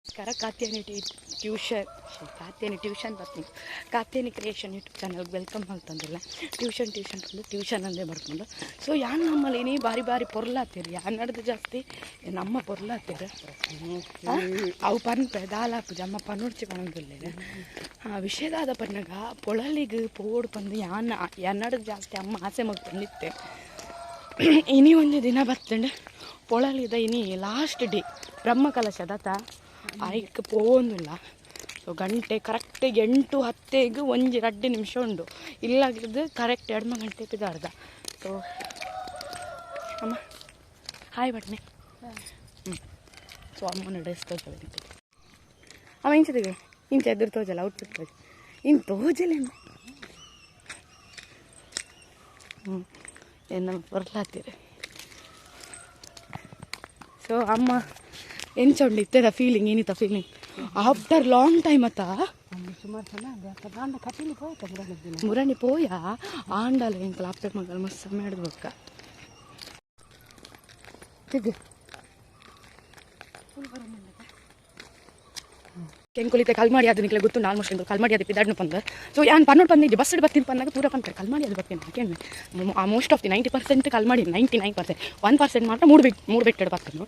Katyani tuition ಬರ್ತೀನಿ. Katyani creation YouTube ಚಾನಲ್ಗೆ welcome ಅಂತಂದಿಲ್ಲ. Tuition ಬಂದು ಟ್ಯೂಷನ್ ಅಂದೇ ಬರ್ಕೊಂಡು ಸೊ ಯಾನ್ ನಮ್ಮಲ್ಲಿ ನೀ ಬಾರಿ ಪೊರ್ಲಾತೀರಿ ಯಾನ್ ನಡೆದು ಜಾಸ್ತಿ ನಮ್ಮ ಪೊರ್ಲಾತೀರ ಅವು ಪನ್ಪೆ ದಾಲಾಪು ಜಮ್ಮ ಪನ್ನುಡ್ಚಿ ಪಣಂದಿಲ್ಲ ವಿಷಯದಾದ ಪನ್ನಗ ಪೊಳಲಿಗೆ ಪೋಡು ಪಂದು ಯಾನ್ ನಡೆದು ಜಾಸ್ತಿ ಅಮ್ಮ ಆಸೆ ಮಗ್ತಂದಿತ್ತೆ. ಇನಿ ಒಂದು ದಿನ ಬರ್ತಂಡು ಪೊಳಲಿದ ಇನಿ ಲಾಸ್ಟ್ ಡೇ ಬ್ರಹ್ಮಕಲಶದ ಆಯ್ಕೆ ಪೋಂದಿಲ್ಲ. ಸೊ ಗಂಟೆ ಕರೆಕ್ಟಿಗೆ 8:10 1-2 ನಿಮಿಷ ಉಂಡು. ಇಲ್ಲಾಗಿದ್ದು ಕರೆಕ್ಟ್ 2 ಗಂಟೆ ಪಿದಾರ್ದ. ಸೊ ಅಮ್ಮ ಹಾಯ್ ಬಟ್ನೆ ಸೊ ಅಮ್ಮನ ಡ್ರೆಸ್ ತೋಜಲ್ಲ ಅಮ್ಮ ಇಂಚದಿಗೆ ಇಂಚ ಎದುರು ತೋಜಲ್ಲ ಔಟ್ಫಿಟ್ ತೋಜ ಇನ್ನು ತೋಜಲ್ಲ ಏನು ಬರ್ಲಾತೀರಿ. ಸೊ ಅಮ್ಮ ಎಂಚೊಂಡು ಇತ್ತದ ಫೀಲಿಂಗ್ ಏನಿತ್ತ ಫೀಲಿಂಗ್ ಆಫ್ಟರ್ ಲಾಂಗ್ ಟೈಮ್ ಅತ್ತ ಮುರಣಿ ಪೋಯ ಆಂಡಲ ಎಂಕಲ್ ಅಪ್ಪ ಮಗಳು ಮಸ್ತ್ ಮಾಡಿದ್ಬೇಕ ಕೆಂಕುಲಿತೆ ಕಲ್ಮಾಡಿ ಅದು ನಿಕ್ಲೆ ಗೊತ್ತು ಆಲ್ಮೋಸ್ಟ್ ಎಂಕಲ್ ಕಲ್ಮಾಡಿ ಅದು ಪಿದಾಡ್ನು ಪಂದ. ಸೊ ಯಾನ್ ಪನ್ನೋಡು ಬಂದಿದ್ದೆ ಬಸ್ ಬರ್ತೀನಿ ಪಂದಾಗ ಪೂರ ಪಂತಾರೆ ಕಲ್ಮಾಡಿ ಅದು ಬರ್ತೀನಿ ಕೇಳಿ ಮೋಸ್ಟ್ ಆಫ್ ದಿ 90% ಕಲ್ಮಾಡಿ 99%. 1% ಮಾತ್ರ ಮೂರು ಬಿಟ್ಟು ಬರ್ತಾನು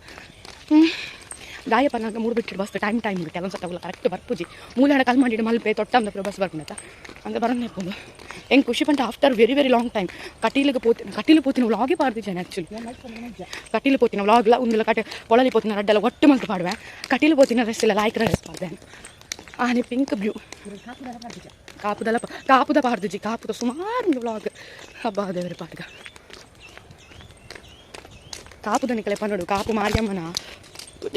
ದಾಯ ಪನ್ನಾಗ 3 ಬಿಟ್ಟು ಬಸ್ ಟೈಮ್ ಬಿಟ್ಟು ಅಲ್ಲೊಂದು ಸತ್ತವಲ್ಲ ಕರೆಕ್ಟ್ ಬರ್ಪುಜಿ ಮೂಲೆ ಕಲ್ ಮಾಡಿಟ್ಟು ಮಲ್ಪೆ ತೊಟ್ಟಂದ ಬಸ್ ಬರ್ಕೊಂಡ ಹಂಗೆ ಬರೋಣ ಇರ್ಬೋದು. ಹೆಂಗೆ ಖುಷಿ ಪಂಟ after very long time Kateel ಪೋತಿನ ವ್ಲಾಗೇ ಪಾಡ್ದಿದ್ದೇನೆ ಆ್ಯಕ್ಚುಲಿ. ಕಟೀಲು ಪೋತಿನ ವ್ಲಾಗ್ಲ ಒಂದಿಲ್ಲ ಪೊಳಲಿ ಪೋತಿನ ರಡ್ಡೆಲ್ಲ ಒಟ್ಟು ಮಲ್ತು ಪಾಡುವೆ. ಕಟೀಲು ಪೋತಿನ ರೆಸ್ಟ್ ಇಲ್ಲ ಲಾಯ್ಕ್ರ ರೆಸ್ಟ್ ಪಾಡ್ದೆ ಆನೆ ಪಿಂಕ್ ಬ್ಲೂ ಕಾಪುದ ಪಾಡ್ದುಜಿ ಕಾಪುದ ಸುಮಾರು ವ್ಲಾಗ್ ಹಬ್ಬ ದೇವರ ಪಾಡ್ಗ ಕಾಪುದ ನಿಕಲೆ ಪನ್ನೋಡು ಕಾಪು ಮಾರಿಯಮ್ಮನ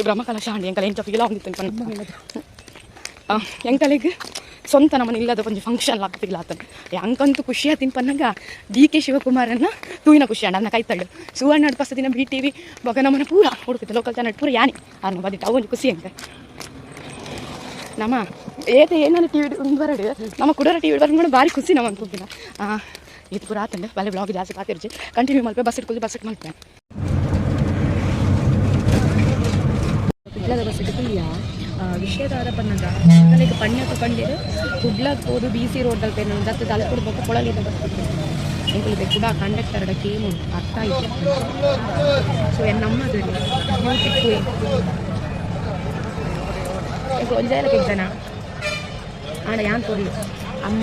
ಬ್ರಹ್ಮಕಲಶ ಅಂಡಿ ಎಂಕಲ್ ಎಂಚ ಫೀಲ್ ಆಗಿತ್ತು ಎಂಕಲಿಗೆ ಸ್ವಂತ ನಮ್ಮನೆ ಇಲ್ಲದ ಒಂದು ಫಂಕ್ಷನ್ ಆಗ್ತಿಲ್ಲ ಆತನ ಅಂಕಂತೂ ಖುಷಿ ಆತಿನ ಪನ್ನಂಗ DK ಶಿವಕುಮಾರನ್ನ ತೂಯಿನ ಖುಷಿ ಅಂಡ ಅನ್ನ ಕೈತಳ್ಳು ಸುವರ್ಣ ಪಸ ದಿನ BTV ಬಗ ನಮ್ಮನ ಪೂರ ಹುಡುಕಿತ್ತು ಲೋಕಲ್ ಚಾನಲ್ ಪೂರ ಯಾನಿ ಅನ್ನ ಬದಿಟ್ಟು ಅವನು ಖುಷಿ ಅಂಕ ನಮ್ಮ ಏನಾದ್ರು TV ಬರಡು ನಮ್ಮ ಕುಡರ TV ಬರ್ಕೊಂಡು ಭಾರಿ ಖುಷಿ ನಮ್ಮ ಅನ್ಕೊಂತಿನ ಇದು ಪೂರ ಆತಂಡೆ ಬಲೆ ಬ್ಲಾಗ್ ಜಾಸ್ತಿ ಕಾತಿರ್ಜಿ ಕಂಟಿನ್ಯೂ ಮಲ್ಪೆ ಬಸ್ ಇಟ್ಕೊಳ್ದು ಬಸ್ ಮಲ್ಪೆ ಕುಡ್ಲದ ಬಸ್ ಇಟ್ಕೊಂಡಿಯ ವಿಷಯದಾದ ಪನ್ನಗ ನನಗೆ ಪಣ್ಯಕ್ಕೆ ಕಂಡಿರು ಕುಡ್ಲಕ್ಕೆ ಹೋದು BC ರೋಡಲ್ಲಿ ಪೇನು ದತ್ತು ತಲೆ ಕೊಡ್ಬೇಕು ಕೊಳಲಿದ್ದ ಬಸ್ ಎಂಕಲಿದೆ ಕೂಡ ಕಂಡಕ್ಟರ್ಡ ಕೇಮು ಅರ್ಥ ಆಯಿತು. ಸೊ ನಮ್ಮದು ಬ್ಯೂಟಿಫುಲ್ ಈಗ ಒಂಜಾಯಲಕ್ಕೆ ಜನ ಆಡ ಯಾನ್ ತೋರಿ ಅಮ್ಮ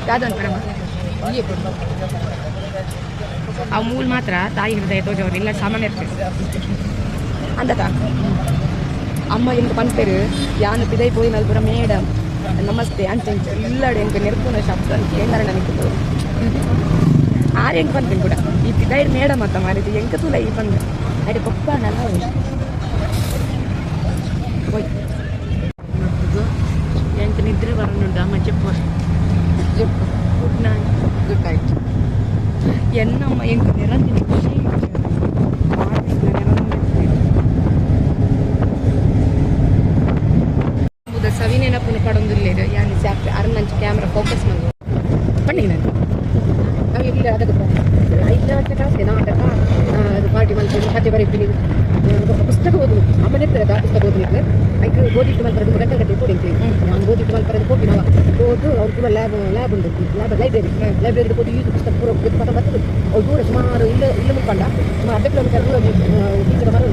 ಯಾವ್ದು ಕಣಮ್ಮ ಅವು ಮೂಲ ಮಾತ್ರ ತಾಯಿ ಹೃದಯ ತೋಜವ್ರು ಇಲ್ಲ ಸಾಮಾನ್ಯ ಇರ್ತದೆ ಅಂದತ ಅಮ್ಮ ಎಂಕ ಪಂಪೇರು ಯಾನು ಪಿದೈ ಪೋಯಿ ನಲ್ಪುರ ಮೇಡಮ್ ನಮಸ್ತೆ ಅಂಚೆ ಇಲ್ಲಡೆ ಎಂಕ ನೆರ್ಪುನ ಶಬ್ದ ಅಂತ ಏನಾರ ನನಗೆ ಆರು ಹೆಂಗೆ ಬಂದ್ರಿ ಕೂಡ ಈ ಪಿದೈಡ್ ಮೇಡಮ್ ಅಂತ ಮಾರಿದ್ದು ಎಂಕ ತುಲ ಈ ಬಂದು ಅಡಿ ಪಪ್ಪ ನಲ್ಲ ಹೋಯ್ ಎಂಕ ನಿದ್ರೆ ಬರೋಣುಂಟು ಅಮ್ಮ చెప్పు ಗುಡ್ ನೈಟ್ ಗುಡ್ ನೈಟ್ ಎನ್ನಮ್ಮ ಎಂಕ ನಿರಂಜನ ಖುಷಿ ಸವಿ ನೆನಪನ್ನು ಪಡೊಂದಿಲ್ಲ ಯಾನಿ ಸ್ಯಾಪ್ ಅರ್ನಂಚು ಕ್ಯಾಮ್ರಾ ಫೋಕಸ್ ಮಾಡಿ ಬನ್ನಿ ನಾನು ನಾವು ಇಲ್ಲಿ ಅದಕ್ಕೆ 5 ವರ್ಷ ಕಾಸ್ತೆ ನಾಟಕ ಅದು ಪಾರ್ಟಿ ಮಲ್ಪು ಕತೆ ಬರೀತೀನಿ ಪುಸ್ತಕ ಓದು ಅಮ್ಮನೆ ಇರ್ತದೆ ಆ ಪುಸ್ತಕ ಓದಲಿಕ್ಕೆ ಐದು ಓದಿಟ್ಟು ಮಲ್ಪರದು ಗಂಟೆ ಕೊಡಿಂತಿ ನಾನು ಓದಿಟ್ಟು ಮಲ್ಪರದು ಹೋಗಿ ನಾವು ಓದು ಅವ್ರಿಗೆ ಲ್ಯಾಬ್ ಉಂಟು ಲೈಬ್ರರಿ ಓದಿ ಈ ಪುಸ್ತಕ ಪೂರ ಪಥ ಬರ್ತದೆ ಅವ್ರು ದೂರ ಸುಮಾರು ಇಲ್ಲ ಮುಲ್ಕೊಂಡ ಸುಮಾರು ಅರ್ಧ ಕಿಲೋಮೀಟರ್ ದೂರ ಬೀಜದ ಮರ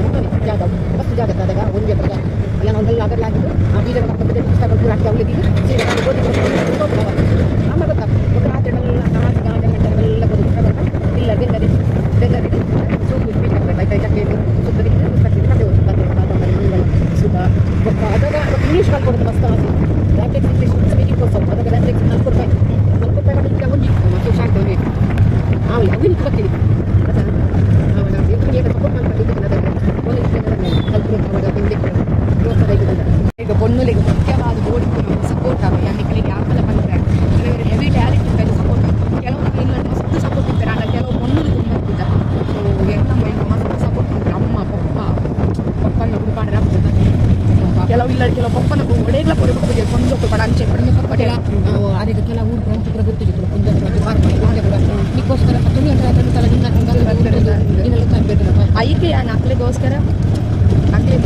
ಜಾಗ ಫಸ್ಟ್ ಜಾಗ ಅದಾಗ ಒಂದೇ ಜಾಗ ಎಲ್ಲ ನಾವೆಲ್ಲ ಅದರಲ್ಲಾಗಿದ್ದು ಆ ಬೀಜದ ಪಕ್ಕದ ಪುಸ್ತಕ ಪೂರ ಹಾಕಿ ಅವಳಿಗೆ ಓದಿ ಆಮೇಲೆ ಗೊತ್ತಾ ಒಂದು ರಾತ್ರಿಯೆಲ್ಲ 4 ಗಂಟೆಲ್ಲ ಓದಿ ಪುಸ್ತಕ ಇಲ್ಲ ಬೆಂಗಡಿ ಸೂಪು ಚಕ್ಕೆ ಸುತ್ತ ಕತೆ ಓದಿ ಸುಧ ಅದಾಗ ಇಂಗ್ಲೀಷ್ ಕಲ್ಕೊಡೋದು first Labtex English speaking course ಅದಾಗ ಲ್ಯಾಬ್ಟೆಕ್ಸ್ 4 ರೂಪಾಯಿ ಮಾಡಿದ್ರೆ ಒಂದು ಮತ್ತು ಶಾಂತ ಹೋಗಿ ಅವಳು ಅವನಿಗೆ ಬರ್ತೀನಿ ಸಪೋರ್ಟ್ ಈಗ பொண்ணுಲಿಗೆ ಮುಖ್ಯವಾದ ಓಡಿಗೆ ಸಪೋರ್ಟ್ ಆಗ ಯಾನಿಗಳಿಗೆ ಆಮೇಲೆ ಬಂದರೆ ಕೆಲವರು ಹೆವಿ ಟ್ಯಾಲೆಂಟ್ ಇದ್ದಾರೆ ಸಪೋರ್ಟ್ ಕೆಲವರಿಗೆ ಇಲ್ಲ ಮಸ್ತ್ ಸಪೋರ್ಟ್ ಇರ್ತಾರೆ ಆಗ ಕೆಲವು பொண்ணுಲಿಗೆ ತುಂಬ ಇರ್ತಿದ್ದಾರೆ. ಸೊ ಹೆಣ್ಣಮ್ಮ ಈಗ ಮಸ್ತ್ ಸಪೋರ್ಟ್ ಮಾಡ್ತಾರೆ ಅಮ್ಮ ಪಪ್ಪನ ಹುಡುಕಾಡ್ರೆ ಆಗ್ತದೆ ಕೆಲವು ಇಲ್ಲ ಕೆಲವು ಪಪ್ಪನ ಒಡೆಗ್ಲ ಪೊಡೆ ಕೊಂದು ಪಡ ಅಂಚೆ ಪಡೆದ ಪಪ್ಪಟೆಲ್ಲ ಅದಕ್ಕೆ ಕೆಲವು ಊರು ಪ್ರಾಂತ್ಯಗಳು ಗೊತ್ತಿದ್ರು ನಿಕ್ಕೋಸ್ಕರ 10 ಗಂಟೆ ತಲೆ ಐಕೆ ನಾಲ್ಕಲಿಗೋಸ್ಕರ ಅಕ್ಲಿ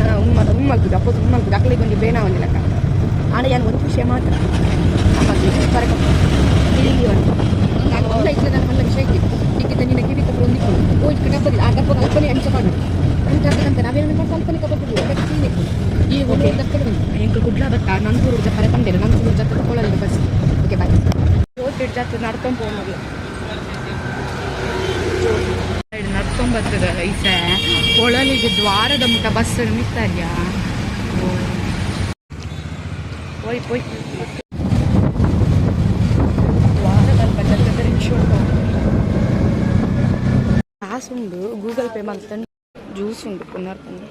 ಉಮ್ಮಲ್ಪುದು ಅಪ್ಪು ಉಮ್ಮಲ್ಪುದು ಅಕ್ಲಿಗೆ ಒಂದು ಬೇನ ಒಂದಿಲ್ಲಕ್ಕ ಆಡ ಏನು ಒಂದು ವಿಷಯ ಮಾತ್ರ ಅಮ್ಮ ಬರಕ ನಾನು ಒಂದು ಐದು ನಾನು ಮಲ್ಲ ವಿಷಯ ಇಕ್ಕಿದ್ದ ನಿನ್ನ ಕಿವಿ ತಪ್ಪು ಒಂದು ಹೋಗಿ ಡಬ್ಬದಿ ಆ ಡಬ್ಬ ಅಲ್ಪನೆ ಅಂಚೆ ಮಾಡು ಅಂತ ನಾವೇನು ಮಾಡ್ತಾ ಅಲ್ಪನೆ ಕಬ್ಬು ಅದಕ್ಕೆ ಸೀನೆ ಈ ಒಂದು ದಪ್ಪದ ಎಂಟು ಕುಡ್ಲ ಬತ್ತ ನಂತೂರು ಜಪ್ಪರೆ ತಂದಿಲ್ಲ ನಂತೂರು ಜತ್ತ ತಗೊಳ್ಳಲ್ಲ ಬಸ್ ಓಕೆ ಬಾಯ್ ರೋಡ್ ಜಾತ್ರೆ ನಡ್ಕೊಂಡು ಹೋಗೋದು ನಡ್ಕೊಂಡು ಬರ್ತದ ಈಸ ಕೊಳಲಿಗೆ ದ್ವಾರದ ಮುಟ ಬಸ್ ನಿಂತಾರ್ಯಾ ಹೋಯ್ ಹೋಯ್ ದ್ವಾರದಲ್ಪ ಜತ್ತದ ರಿಕ್ಷಾ ಕಾಸು ಉಂಡು ಗೂಗಲ್ ಪೇ ಮಾಡ್ತಾನೆ ಜ್ಯೂಸ್ ಉಂಡು ಪುನರ್ಕೊಂಡು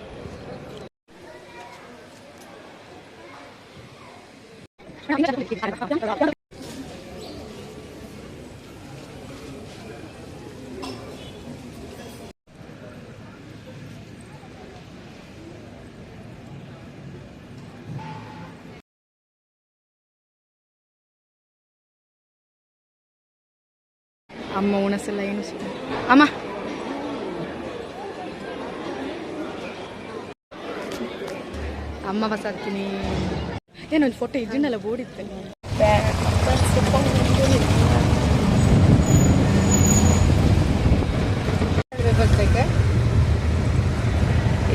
ಅಮ್ಮ ಉಣಸಲ್ಲ ಏನು ಅಮ್ಮ ಅಮ್ಮ ಬಸಾಡ್ತೀನಿ ಏನೊಂದು ಫೋಟೋ ಇದನ್ನೆಲ್ಲ ಬೋರ್ಡಿತ್ತೆ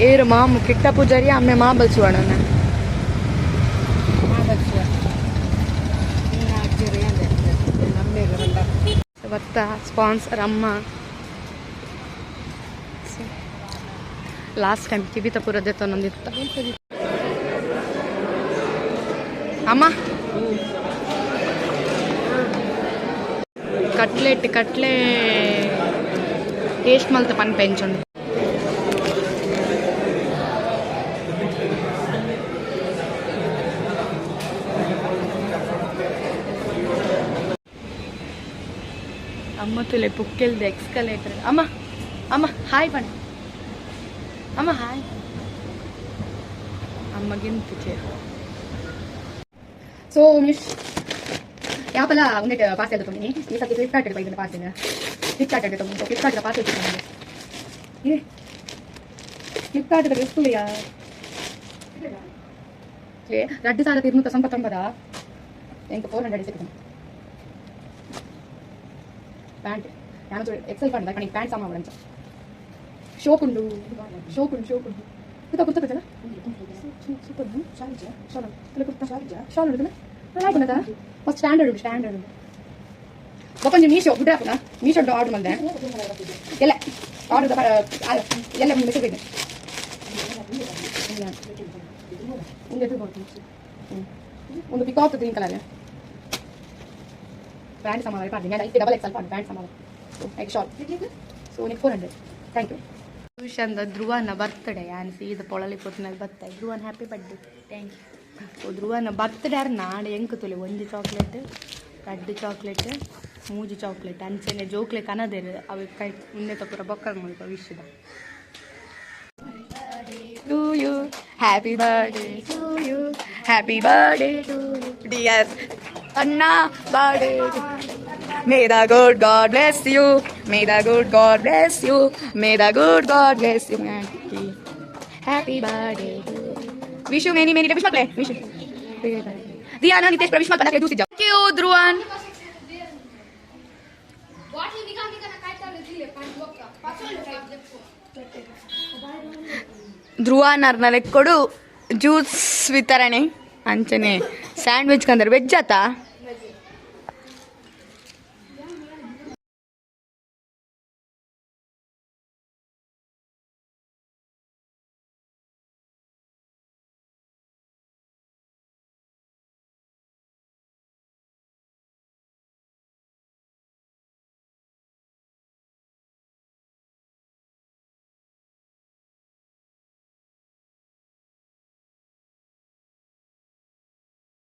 ಏರು ಮಾಮು ಕಿಟ್ಟ ಪೂಜಾರಿ ಅಮ್ಮೆ ಮಾ ಬಲ್ಸುವಣ ಭತ್ತ ಸ್ಪಾನ್ಸರ್ ಅಮ್ಮ ಲಾಸ್ಟ್ ಟೈಮ್ ಕಿವಿತಪುರದ ತಂದಿತ್ತು ಅಮ್ಮ ಕಟ್ಲೆಟ್ ಟೇಸ್ಟ್ ಮಲ್ತ ಪನ್ ಪೆಂಚೊಂಡು ಅಮ್ಮ ತುಲೆ ಪುಕ್ಕೆಲ್ದು ಎಕ್ಸ್ಕಲೇಟರ್ ಅಮ್ಮ ಹಾಯ್ ಬಣ್ಣ ಅಮ್ಮ ಹಾಯ್ ಅಮ್ಮಗಿಂತ ಚೇರ್ ಸೊ ಮಿಸ್ ಯಾಪಲ್ಲ ಉಂಡೆ ಪಾರ್ಸೆಲ್ ತೊಗೊಂಡು ಈ ಸತಿ ಫ್ಲಿಪ್ಕಾರ್ಟ್ ಬೈದ ಪಾರ್ಸೆಲ್ ಫ್ಲಿಪ್ಕಾರ್ಟ್ ತೊಗೊಂಡು ಫ್ಲಿಪ್ಕಾರ್ಟ್ ಪಾರ್ಸೆಲ್ ತೊಗೊಂಡು ಫ್ಲಿಪ್ಕಾರ್ಟ್ ಎಷ್ಟುಲೆಯಾ 2299 ಎಂಟು 400 ಸಿಗ್ತದೆ ಪ್ಯಾಂಟ್ ನಾನು ಎಕ್ಸೆಲ್ ಪಂಡ ಕಣಿ ಪ್ಯಾಂಟ್ ಸಾಮ ಅವಳಂಚ ಶೋಕುಂಡು ಕುತ್ತಲ್ಲ ಶಾಲ್ ಉಂಟು ಹಾಕುನದ ಫಸ್ಟ್ ಸ್ಟ್ಯಾಂಡರ್ಡ್ ಒಪ್ಪಂಜು ಮೀಶೋ ಗುಡ್ಡ ಹಾಕುನ ಮೀಶೋ ಆರ್ಡರ್ ಮಾಡಿದೆ ಎಲ್ಲ ಆರ್ಡರ್ ಎಲ್ಲ ಮೆಸೇಜ್ ಇದೆ ಒಂದು ಪಿಕಾಕ್ ಗ್ರೀನ್ ಕಲರ್ ಪ್ಯಾಂಟ್ ಸಾಮಾನು ಪಾಡ್ತೀನಿ ಡಬಲ್ ಎಕ್ಸೆಲ್ ಪಾಡ್ ಪ್ಯಾಂಟ್ ಸಾಮಾನು ಎಗ್ ಶಾಲ್ ಸೊ ನಿಕ್ 400 ಥ್ಯಾಂಕ್ ಯು ಟ್ಯೂಷನ್ದ ಧ್ರುವನ ಬರ್ತ್ಡೇ ಆ್ಯಂಡ್ ಸೀದ ಪೊಳಲಿ ಕೊಟ್ಟಿನಲ್ಲಿ ಬರ್ತಾ Dhruvan happy birthday thank you ಧ್ರುವನ ಬರ್ತ್ಡೇ ಆರು ನಾಡು ಎಂಕು ತುಲೆ ಒಂದು ಚಾಕ್ಲೇಟ್ 2 ಚಾಕ್ಲೇಟ್ 3 ಚಾಕ್ಲೇಟ್ ಅಂಚೆನೆ ಜೋಕ್ಲೆ ಕನದೇರು ಅವು ಕೈ ಮುಂದೆ ತಪ್ಪುರ ಬೊಕ್ಕ ಮುಲ್ಪ ವಿಶ್ಯದ to you happy birthday to you happy birthday to you dear Anna birthday. May the good God bless you. May the good God bless you. May the good God bless you. Happy birthday. Wish you many wish play. Wish you. Diana Nitesh Pravish mal pala do si jao. Thank you Dhruvan. Dhruvan ಅರ್ನಲೆ ಕೊಡು juice ವಿತರಣೆ ಅಂಚನೆ sandwich ಕಂದ್ರೆ veg ಆತಾ